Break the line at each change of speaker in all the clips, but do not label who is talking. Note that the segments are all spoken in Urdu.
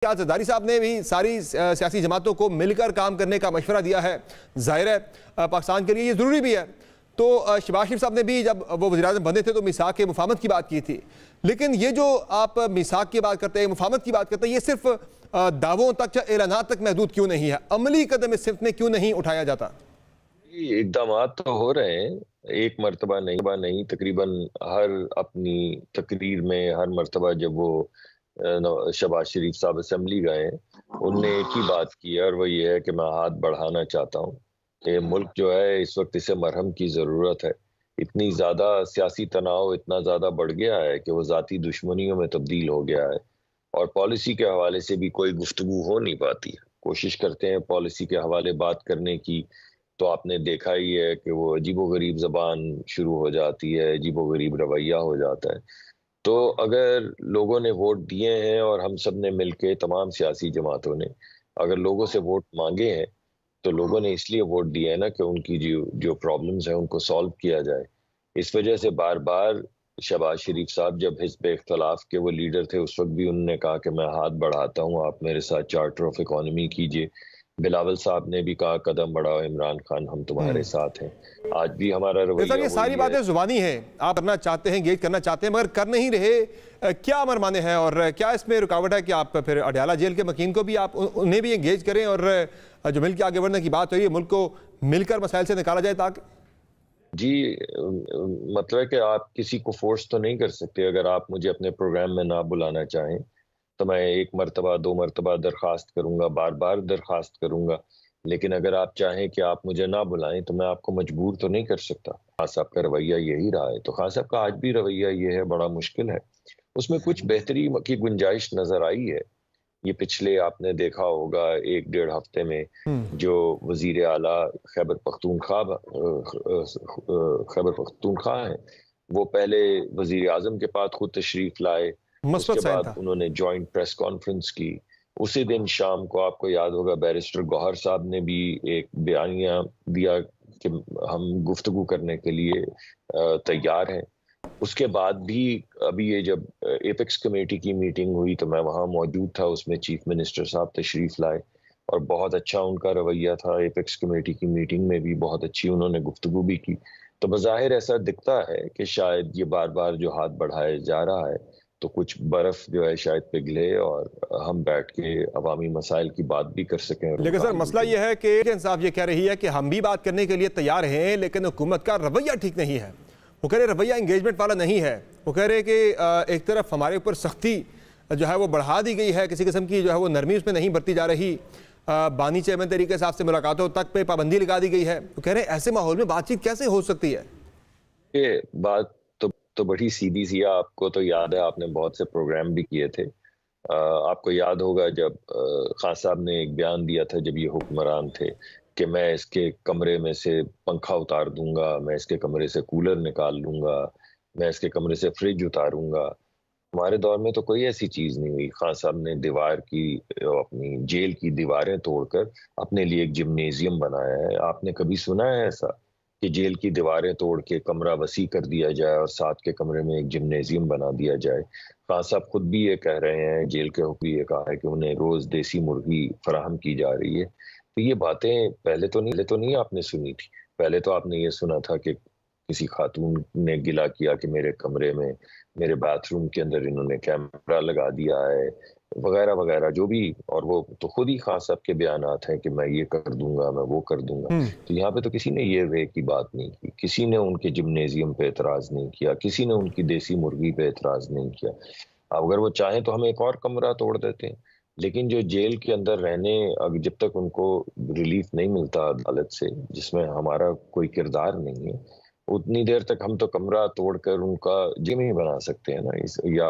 زرداری صاحب نے بھی ساری سیاسی جماعتوں کو مل کر کام کرنے کا مشورہ دیا ہے، ظاہر ہے پاکستان کے لیے یہ ضروری بھی ہے۔ تو شہباز شریف صاحب نے بھی جب وہ وزیر اعظم بنے تھے تو میثاق مفاہمت کی بات کی تھی، لیکن یہ جو آپ میثاق کی بات کرتے ہیں، مفاہمت کی بات کرتے ہیں، یہ صرف دعووں تک یا اعلانات تک محدود کیوں نہیں ہے؟ عملی قدم اس سمت میں کیوں نہیں اٹھایا جاتا؟
اقدامات تو ہو رہے ہیں، ایک مرتبہ نہیں، تقریباً ہر اپنی تقریر میں ہر مرتبہ جب وہ شہباز شریف صاحب اسمبلی گئے ہیں ان نے ایک ہی بات کی ہے، اور وہ یہ ہے کہ میں ہاتھ بڑھانا چاہتا ہوں کہ ملک جو ہے اس وقت اسے مرہم کی ضرورت ہے۔ اتنی زیادہ سیاسی تناؤ اتنا زیادہ بڑھ گیا ہے کہ وہ ذاتی دشمنیوں میں تبدیل ہو گیا ہے، اور پالیسی کے حوالے سے بھی کوئی گفتگو ہو نہیں پاتی۔ کوشش کرتے ہیں پالیسی کے حوالے بات کرنے کی تو آپ نے دیکھا ہی ہے کہ وہ عجیب و غریب زبان شروع ہو جاتی ہے، عجیب و غریب رویہ ہو جاتا ہے۔ تو اگر لوگوں نے ووٹ دیے ہیں اور ہم سب نے مل کے تمام سیاسی جماعتوں نے اگر لوگوں سے ووٹ مانگے ہیں تو لوگوں نے اس لیے ووٹ دیے ہے نا کہ ان کی جو پرابلمز ہیں ان کو سالو کیا جائے۔ اس وجہ سے بار بار شہباز شریف صاحب جب حزب اختلاف کے وہ لیڈر تھے اس وقت بھی انہوں نے کہا کہ میں ہاتھ بڑھاتا ہوں، آپ میرے ساتھ چارٹر آف اکانومی کیجئے۔ بلاول صاحب نے بھی کہا قدم بڑھاؤ عمران خان ہم تمہارے ساتھ ہیں۔ آج بھی ہمارا رویہ
یہ ساری باتیں زبانی ہیں، آپ کرنا چاہتے ہیں، انگیج کرنا چاہتے ہیں، مگر کر نہیں رہے، کیا امر مانے ہیں اور کیا اس میں رکاوٹ ہے کہ آپ پھر اڈیالہ جیل کے مکین کو بھی آپ انہیں بھی انگیج کریں اور جو مل کے آگے بڑھنے کی بات ہوئی ہے ملک کو مل کر مسائل سے نکالا جائے تاکہ؟
جی مطلب ہے کہ آپ کسی کو فورس تو نہیں کر سکتے۔ اگر آپ مجھے اپنے پروگرام میں نہ بلانا چاہیں تو میں ایک مرتبہ دو مرتبہ درخواست کروں گا، بار بار درخواست کروں گا، لیکن اگر آپ چاہیں کہ آپ مجھے نہ بلائیں تو میں آپ کو مجبور تو نہیں کر سکتا۔ خان صاحب کا رویہ یہی رہا ہے، تو خان صاحب کا آج بھی رویہ یہ ہے، بڑا مشکل ہے۔ اس میں کچھ بہتری کی گنجائش نظر آئی ہے۔ یہ پچھلے آپ نے دیکھا ہوگا ایک ڈیڑھ ہفتے میں جو وزیر اعلیٰ خیبر پختونخوا ہیں وہ پہلے وزیر اعظم کے پاس خود تشریف لائے، اس کے بعد انہوں نے جوائنٹ پریس کانفرنس کی۔ اسی دن شام کو آپ کو یاد ہوگا بیرسٹر گوہر صاحب نے بھی ایک بیانیہ دیا کہ ہم گفتگو کرنے کے لیے تیار ہیں۔ اس کے بعد بھی ابھی یہ جب ایپیکس کمیٹی کی میٹنگ ہوئی تو میں وہاں موجود تھا، اس میں چیف منسٹر صاحب تشریف لائے اور بہت اچھا ان کا رویہ تھا۔ ایپیکس کمیٹی کی میٹنگ میں بھی بہت اچھی انہوں نے گفتگو بھی کی۔ تو بظاہر ایسا دکھتا ہے کہ شاید یہ بار بار جو ہاتھ بڑھائے جا رہا ہے تو کچھ برف جو ہے شاید پگھلے اور ہم بیٹھ کے عوامی مسائل کی بات بھی کر سکیں۔
لیکن سر مسئلہ یہ ہے کہ انصاف یہ کہہ رہی ہے کہ ہم بھی بات کرنے کے لیے تیار ہیں لیکن حکومت کا رویہ ٹھیک نہیں ہے۔ وہ کہہ رہے رویہ انگیجمنٹ والا نہیں ہے۔ وہ کہہ رہے کہ ایک طرف ہمارے اوپر سختی جو ہے وہ بڑھا دی گئی ہے، کسی قسم کی جو ہے وہ نرمی اس میں نہیں برتی جا رہی، بانی چیئرمین طریقے صاحب سے ملاقاتوں تک پہ پابندی لگا دی گئی ہے۔ وہ کہہ رہے ہیں ایسے ماحول میں بات چیت کیسے ہو سکتی ہے؟
یہ بات تو بڑی سیدھی سی ہے، آپ کو تو یاد ہے آپ نے بہت سے پروگرام بھی کیے تھے۔ آپ کو یاد ہوگا جب خان صاحب نے ایک بیان دیا تھا جب یہ حکمران تھے کہ میں اس کے کمرے میں سے پنکھا اتار دوں گا، میں اس کے کمرے سے کولر نکال لوں گا، میں اس کے کمرے سے فریج اتاروں گا۔ ہمارے دور میں تو کوئی ایسی چیز نہیں ہوئی۔ خان صاحب نے دیوار کی اپنی جیل کی دیواریں توڑ کر اپنے لیے ایک جمنیزیم بنایا ہے۔ آپ نے کبھی سنا ہے ایسا کہ جیل کی دیواریں توڑ کے کمرہ وسیع کر دیا جائے اور ساتھ کے کمرے میں ایک جمنیزیم بنا دیا جائے؟ خان صاحب خود بھی یہ کہہ رہے ہیں، جیل کے حکم یہ کہا ہے کہ انہیں روز دیسی مرغی فراہم کی جا رہی ہے۔ تو یہ باتیں پہلے تو نہیں آپ نے سنی تھی۔ پہلے تو آپ نے یہ سنا تھا کہ کسی خاتون نے گلہ کیا کہ میرے کمرے میں، میرے باتھ روم کے اندر انہوں نے کیمرہ لگا دیا ہے وغیرہ وغیرہ جو بھی، اور وہ تو خود ہی خان صاحب کے بیانات ہیں کہ میں یہ کر دوں گا، میں وہ کر دوں گا۔ تو یہاں پہ تو کسی نے یہ وے کی بات نہیں کی، کسی نے ان کے جمنیزیم پہ اعتراض نہیں کیا، کسی نے ان کی دیسی مرغی پہ اعتراض نہیں کیا۔ اگر وہ چاہیں تو ہم ایک اور کمرہ توڑ دیتے ہیں، لیکن جو جیل کے اندر رہنے جب تک ان کو ریلیف نہیں ملتا عدالت سے جس میں ہمارا کوئی کردار نہیں ہے، اتنی دیر تک ہم تو کمرہ توڑ کر ان کا جم ہی بنا سکتے ہیں نا، یا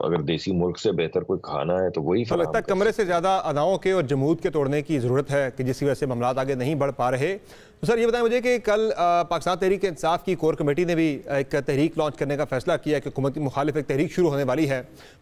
اگر دیسی ملک سے بہتر کوئی کھانا ہے تو وہی
لگتا ہے کمرے سے زیادہ اداؤں کے اور جمود کے توڑنے کی ضرورت ہے کہ جس کی وجہ سے معاملات آگے نہیں بڑھ پا رہے۔ تو سر یہ بتائیں مجھے کہ کل پاکستان تحریک انصاف کی کور کمیٹی نے بھی ایک تحریک لانچ کرنے کا فیصلہ کیا کہ حکومت مخالف ایک تحریک شروع ہونے والی ہے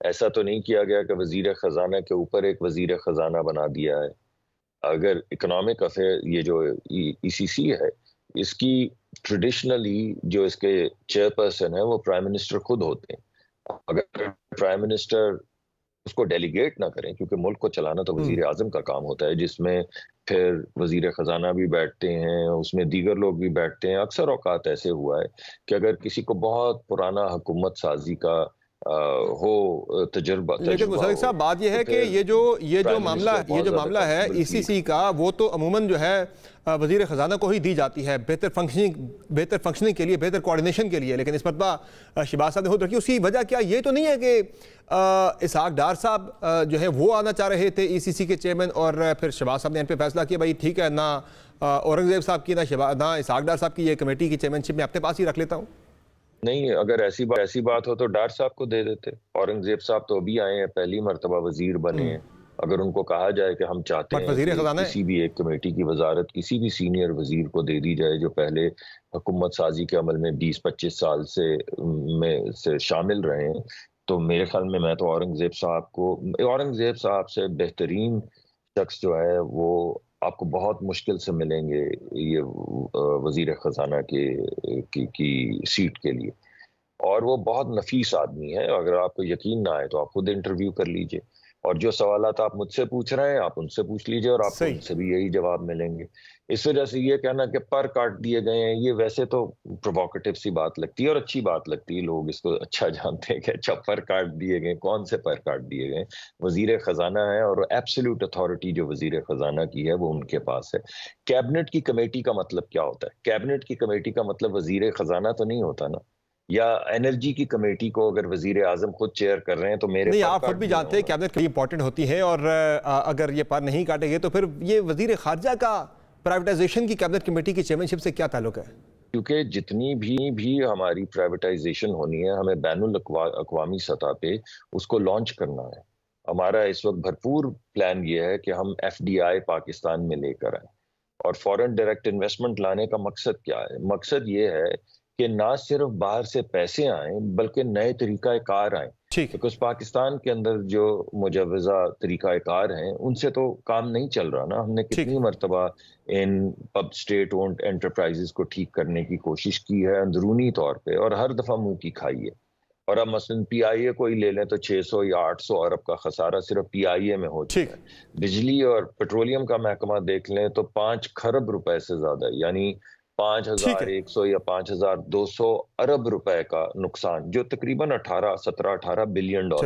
ایسا تو نہیں کیا گیا کہ وزیر خزانہ کے اوپر ایک وزیر خزانہ بنا دیا ہے. اگر اکنامک افیئر یہ جو ای سی سی ہے اس کی ٹریڈیشنلی جو اس کے چیئر پرسن ہے وہ پرائم منسٹر خود ہوتے ہیں. اگر پرائم منسٹر اس کو ڈیلیگیٹ نہ کریں، کیونکہ ملک کو چلانا تو وزیر اعظم کا کام ہوتا ہے، جس میں پھر وزیر خزانہ بھی بیٹھتے ہیں، اس میں دیگر لوگ بھی بیٹھتے ہیں. اکثر اوقات ایسے ہوا ہے کہ اگر کسی کو بہت پرانا حکومت سازی کا ہو تجربہ،
لیکن مصدق صاحب بات یہ ہے کہ یہ جو معاملہ ہے ای سی سی کا، وہ تو عموماً جو ہے وزیر خزانہ کو ہی دی جاتی ہے بہتر فنکشننگ کے لیے، بہتر کوارڈینیشن کے لیے. لیکن اس مرتبہ شہباز صاحب نے خود رکھی. اس کی وجہ کیا یہ تو نہیں ہے کہ اسحاق ڈار صاحب جو ہے وہ آنا چاہ رہے تھے ای سی سی کے چیئرمین، اور پھر شہباز صاحب نے ان پہ فیصلہ کیا بھائی ٹھیک ہے، نہ اورنگزیب صاحب کی نہ اسحاق ڈار صاحب کی یہ کمیٹی کی چیئرمین شپ میں اپنے پاس ہی رکھ لیتا ہوں؟
نہیں، اگر ایسی بات ہو تو ڈار صاحب کو دے دیتے. اورنگزیب صاحب تو ابھی آئے ہیں، پہلی مرتبہ وزیر بنے ہیں. اگر ان کو کہا جائے کہ ہم چاہتے ہیں کہ کسی بھی ایک کمیٹی کی وزارت کسی بھی سینئر وزیر کو دے دی جائے جو پہلے حکومت سازی کے عمل میں 20-25 سال سے شامل رہے ہیں، تو میرے خیال میں تو اورنگزیب صاحب سے بہترین شخص جو ہے وہ آپ کو بہت مشکل سے ملیں گے یہ وزیر خزانہ کی سیٹ کے لیے. اور وہ بہت نفیس آدمی ہے. اگر آپ کو یقین نہ آئے تو آپ خود انٹرویو کر لیجئے، اور جو سوالات آپ مجھ سے پوچھ رہے ہیں آپ ان سے پوچھ لیجئے، اور آپ کو ان سے بھی یہی جواب ملیں گے. اس وجہ سے یہ کہنا کہ پر کاٹ دیے گئے ہیں، یہ ویسے تو پرووکیٹو سی بات لگتی ہے اور اچھی بات لگتی ہے. لوگ اس کو اچھا جانتے ہیں کہ اچھا پر کاٹ دیے گئے. کون سے پر کاٹ دیے گئے؟ وزیر خزانہ ہے اور ایبسلیوٹ اتھارٹی جو وزیر خزانہ کی ہے وہ ان کے پاس ہے. کیبنٹ کی کمیٹی کا مطلب کیا ہوتا ہے؟ کیبنٹ کی کمیٹی کا مطلب وزیر خزانہ تو نہیں ہوتا نا. یا انرجی کی کمیٹی کو اگر وزیر اعظم خود چیئر کر رہے ہیں تو میرے
نہیں، آپ خود بھی جانتے ہیں کیبنٹ کتنی امپورٹنٹ ہوتی ہے، اور اگر یہ پر نہیں کاٹے گئے تو پھر یہ وزیر خارجہ کا پرائیویٹائزیشن کی کیبنٹ کمیٹی کی چیئرمین شپ سے کیا تعلق ہے؟
کیونکہ جتنی بھی ہماری پرائیویٹائزیشن ہونی ہے ہمیں بین الاقوامی سطح پہ اس کو لانچ کرنا ہے. ہمارا اس وقت بھرپور پلان یہ ہے کہ ہم ایف ڈی آئی پاکستان میں لے کر آئیں. اور فورن ڈائریکٹ انویسٹمنٹ لانے کا مقصد کیا ہے؟ مقصد یہ ہے کہ نہ صرف باہر سے پیسے آئیں بلکہ نئے طریقہ کار آئیں. بیکاز پاکستان کے اندر جو مجوزہ طریقہ کار ہیں ان سے تو کام نہیں چل رہا نا. ہم نے کتنی مرتبہ ان اسٹیٹ اونڈ انٹرپرائزز کو ٹھیک کرنے کی کوشش کی ہے اندرونی طور پہ، اور ہر دفعہ منہ کی کھائی ہے. اور اب مثلا پی آئی اے کو ہی لے لیں تو 600 یا 800 ارب کا خسارہ صرف پی آئی اے میں ہو چکا ہے. بجلی اور پیٹرولیم کا محکمہ دیکھ لیں تو 5 کھرب روپے سے زیادہ، یعنی 5100 یا 5200 ارب روپے کا نقصان، جو تقریباً 17-18 بلین ڈالر